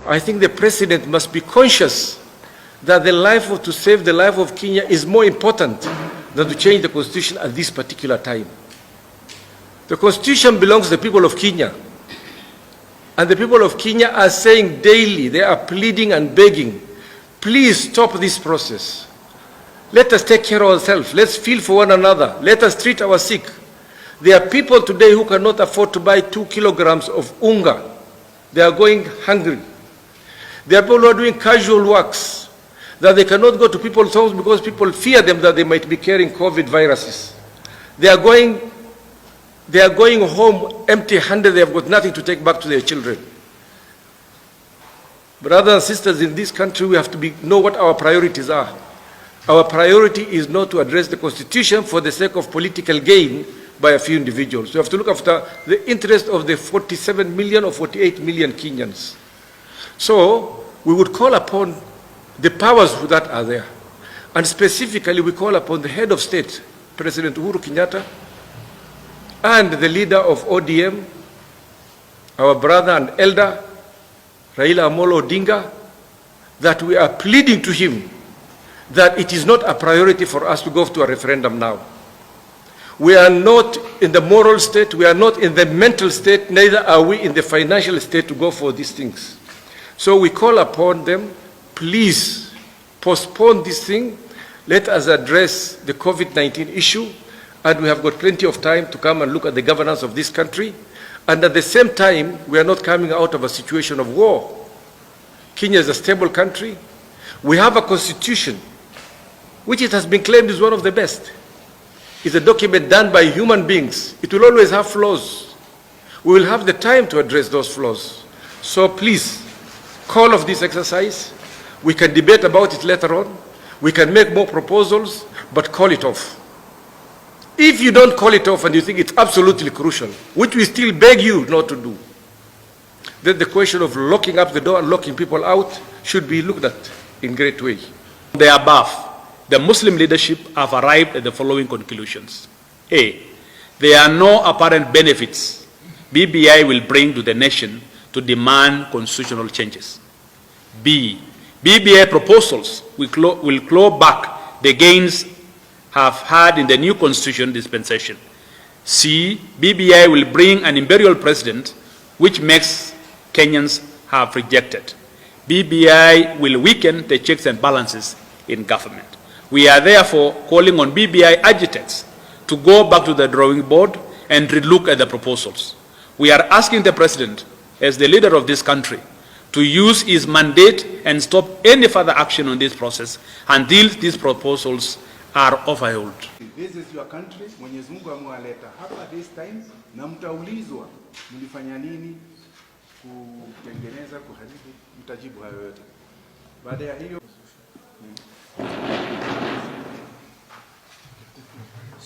I think the president must be conscious that to save the life of Kenya is more important than to change the constitution at this particular time. The constitution belongs to the people of Kenya. And the people of Kenya are saying daily, they are pleading and begging, please stop this process. Let us take care of ourselves. Let's feel for one another. Let us treat our sick. There are people today who cannot afford to buy 2 kilograms of unga. They are going hungry. There are people who are doing casual works, that they cannot go to people's homes because people fear them that they might be carrying COVID viruses. They are going home empty-handed. They have got nothing to take back to their children. Brothers and sisters, in this country, we have to know what our priorities are. Our priority is not to address the constitution for the sake of political gain by a few individuals. We have to look after the interest of the 47 million or 48 million Kenyans. So we would call upon the powers that are there. And specifically, we call upon the head of state, President Uhuru Kenyatta, and the leader of ODM, our brother and elder, Raila Amolo Odinga, that we are pleading to him that it is not a priority for us to go to a referendum now. We are not in the moral state, we are not in the mental state, neither are we in the financial state to go for these things. So we call upon them, please postpone this thing. Let us address the COVID-19 issue, and we have got plenty of time to come and look at the governance of this country. And at the same time, we are not coming out of a situation of war. Kenya is a stable country. We have a constitution, which it has been claimed is one of the best. It's a document done by human beings. It will always have flaws. We will have the time to address those flaws. So please, call off this exercise. We can debate about it later on. We can make more proposals, but call it off. If you don't call it off and you think it's absolutely crucial, which we still beg you not to do, then the question of locking up the door and locking people out should be looked at in great way. The above, the Muslim leadership have arrived at the following conclusions. A, there are no apparent benefits BBI will bring to the nation to demand constitutional changes. B, BBI proposals will claw back the gains have had in the new constitution dispensation. C, BBI will bring an imperial president, which makes Kenyans have rejected. BBI will weaken the checks and balances in government. We are therefore calling on BBI agitates to go back to the drawing board and relook at the proposals. We are asking the president, as the leader of this country, to use his mandate and stop any further action on this process until these proposals are overhauled. This is your country. Mwenyezi Mungu amewaleta hapa this time, na mtaulizwa mlifanya nini kutengeneza, kuharibu, mtajibu hayo yote. Baada ya hiyo,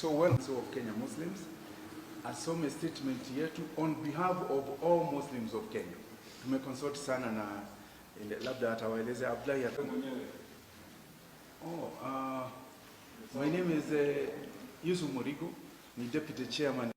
so of Kenya Muslims asome statement yetu on behalf of all Muslims of Kenya. Tumeconsult sana na labda atawaeleza Abdullahi mwenyewe. My name is Yusuf Murigo, ni Deputy Chairman.